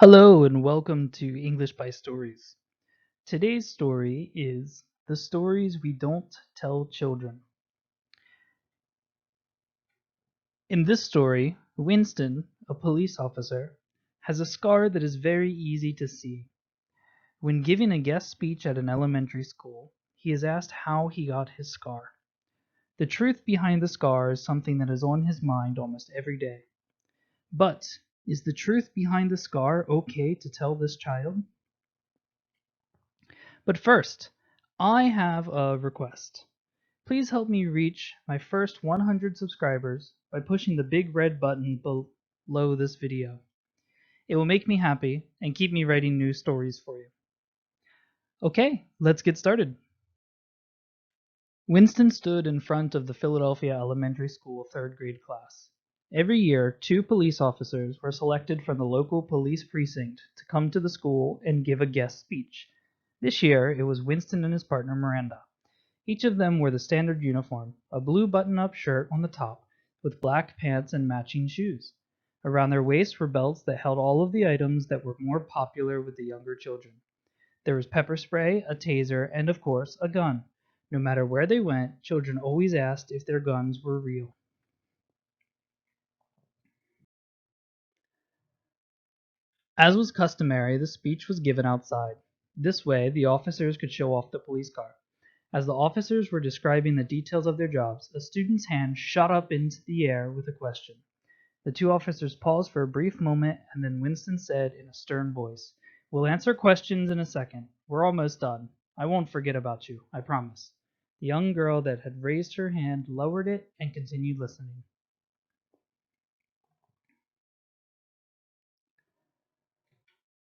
Hello and welcome to English by Stories. Today's story is The Stories We Don't Tell Children. In this story, Winston, a police officer, has a scar that is very easy to see. When giving a guest speech at an elementary school, he is asked how he got his scar. The truth behind the scar is something that is on his mind almost every day. But is the truth behind the scar okay to tell this child? But first, I have a request. Please help me reach my first 100 subscribers by pushing the big red button below this video. It will make me happy and keep me writing new stories for you. Okay, let's get started. Winston stood in front of the Philadelphia Elementary School third grade class. Every year, 2 police officers were selected from the local police precinct to come to the school and give a guest speech. This year, it was Winston and his partner Miranda. Each of them wore the standard uniform, a blue button-up shirt on the top, with black pants and matching shoes. Around their waists were belts that held all of the items that were more popular with the younger children. There was pepper spray, a taser, and of course, a gun. No matter where they went, children always asked if their guns were real. As was customary, the speech was given outside. This way, the officers could show off the police car. As the officers were describing the details of their jobs, a student's hand shot up into the air with a question. The 2 officers paused for a brief moment, and then Winston said in a stern voice, "We'll answer questions in a second. We're almost done. I won't forget about you, I promise." The young girl that had raised her hand lowered it and continued listening.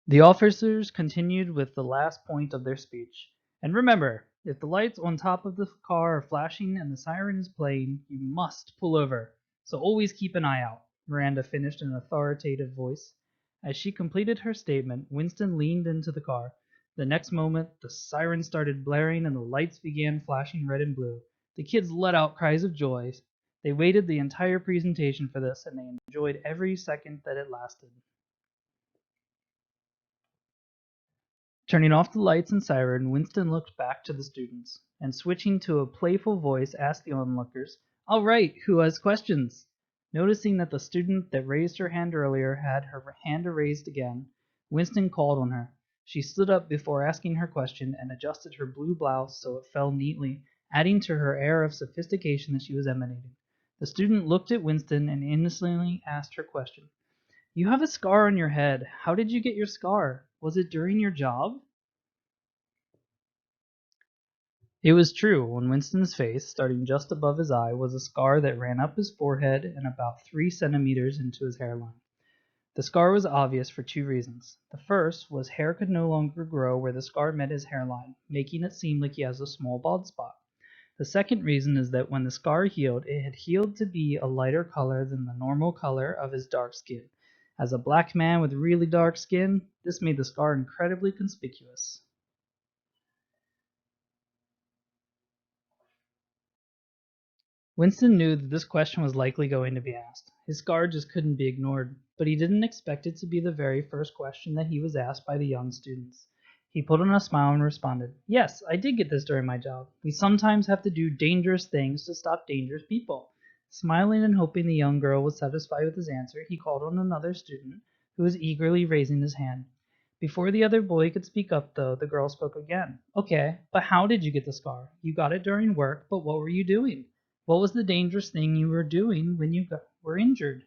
The officers continued with the last point of their speech. "And remember, if the lights on top of the car are flashing and the siren is playing, you must pull over. So always keep an eye out," Miranda finished in an authoritative voice. As she completed her statement, Winston leaned into the car. The next moment, the siren started blaring and the lights began flashing red and blue. The kids let out cries of joy. They waited the entire presentation for this, and they enjoyed every second that it lasted. Turning off the lights and siren, Winston looked back to the students, and switching to a playful voice asked the onlookers, "All right, who has questions?" Noticing that the student that raised her hand earlier had her hand raised again, Winston called on her. She stood up before asking her question and adjusted her blue blouse so it fell neatly, adding to her air of sophistication that she was emanating. The student looked at Winston and innocently asked her question. "You have a scar on your head. How did you get your scar? Was it during your job?" It was true. On Winston's face, starting just above his eye, was a scar that ran up his forehead and about 3 centimeters into his hairline. The scar was obvious for 2 reasons. The first was hair could no longer grow where the scar met his hairline, making it seem like he has a small bald spot. The second reason is that when the scar healed, it had healed to be a lighter color than the normal color of his dark skin. As a black man with really dark skin, this made the scar incredibly conspicuous. Winston knew that this question was likely going to be asked. His scar just couldn't be ignored, but he didn't expect it to be the very first question that he was asked by the young students. He put on a smile and responded, "Yes, I did get this during my job. We sometimes have to do dangerous things to stop dangerous people." Smiling and hoping the young girl was satisfied with his answer, he called on another student who was eagerly raising his hand. Before the other boy could speak up, though, the girl spoke again. "Okay, but how did you get the scar? You got it during work, but what were you doing? What was the dangerous thing you were doing when you were injured?"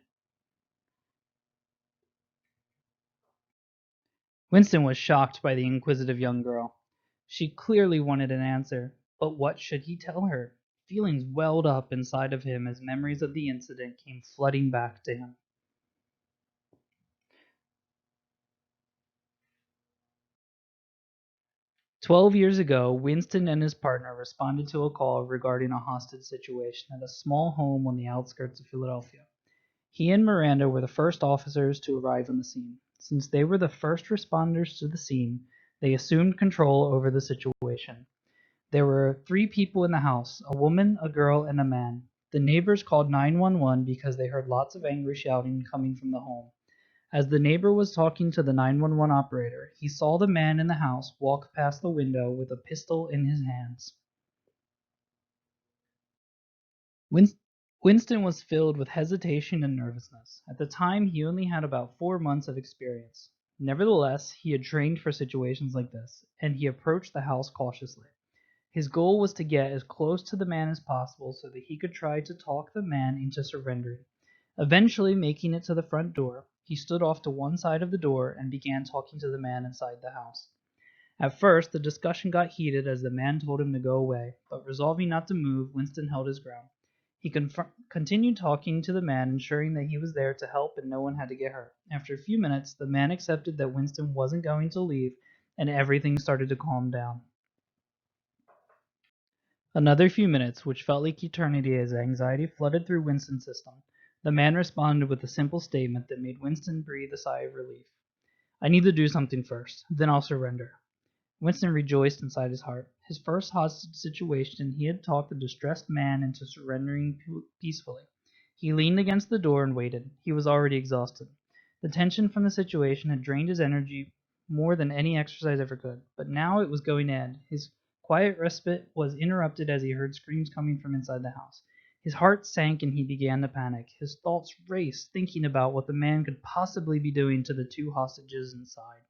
Winston was shocked by the inquisitive young girl. She clearly wanted an answer, but what should he tell her? Feelings welled up inside of him as memories of the incident came flooding back to him. 12 years ago, Winston and his partner responded to a call regarding a hostage situation at a small home on the outskirts of Philadelphia. He and Miranda were the first officers to arrive on the scene. Since they were the first responders to the scene, they assumed control over the situation. There were 3 people in the house, a woman, a girl, and a man. The neighbors called 911 because they heard lots of angry shouting coming from the home. As the neighbor was talking to the 911 operator, he saw the man in the house walk past the window with a pistol in his hands. Winston was filled with hesitation and nervousness. At the time, he only had about 4 months of experience. Nevertheless, he had trained for situations like this, and he approached the house cautiously. His goal was to get as close to the man as possible so that he could try to talk the man into surrendering. Eventually, making it to the front door, he stood off to one side of the door and began talking to the man inside the house. At first, the discussion got heated as the man told him to go away, but resolving not to move, Winston held his ground. He continued talking to the man, ensuring that he was there to help and no one had to get hurt. After a few minutes, the man accepted that Winston wasn't going to leave, and everything started to calm down. Another few minutes, which felt like eternity as anxiety flooded through Winston's system. The man responded with a simple statement that made Winston breathe a sigh of relief. "I need to do something first, then I'll surrender." Winston rejoiced inside his heart. His first hostage situation, he had talked the distressed man into surrendering peacefully. He leaned against the door and waited. He was already exhausted. The tension from the situation had drained his energy more than any exercise ever could, but now it was going to end. His quiet respite was interrupted as he heard screams coming from inside the house. His heart sank and he began to panic. His thoughts raced, thinking about what the man could possibly be doing to the two hostages inside.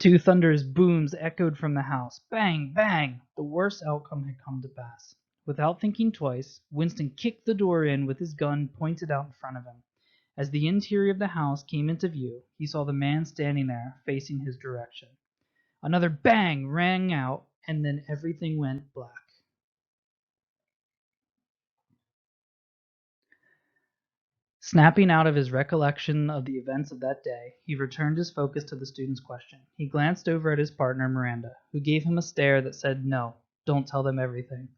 Two thunderous booms echoed from the house. Bang! Bang! The worst outcome had come to pass. Without thinking twice, Winston kicked the door in with his gun pointed out in front of him. As the interior of the house came into view, he saw the man standing there, facing his direction. Another bang rang out, and then everything went black. Snapping out of his recollection of the events of that day, he returned his focus to the student's question. He glanced over at his partner, Miranda, who gave him a stare that said, "No, don't tell them everything."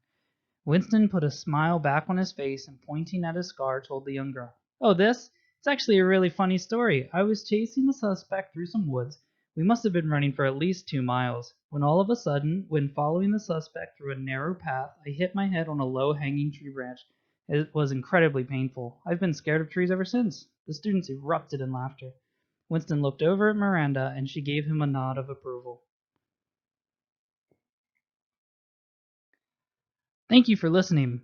Winston put a smile back on his face and, pointing at his scar, told the young girl, "Oh, this? It's actually a really funny story. I was chasing the suspect through some woods. We must have been running for at least 2 miles, when all of a sudden, when following the suspect through a narrow path, I hit my head on a low-hanging tree branch. It was incredibly painful. I've been scared of trees ever since." The students erupted in laughter. Winston looked over at Miranda, and she gave him a nod of approval. Thank you for listening.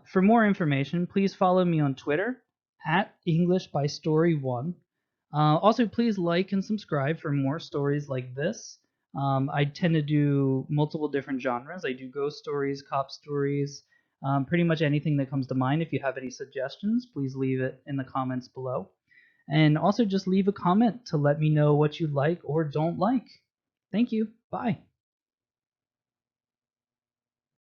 For more information, please follow me on Twitter at EnglishByStory1. Also, please like and subscribe for more stories like this. I tend to do multiple different genres. I do ghost stories, cop stories, pretty much anything that comes to mind. If you have any suggestions, please leave it in the comments below. And also just leave a comment to let me know what you like or don't like. Thank you. Bye.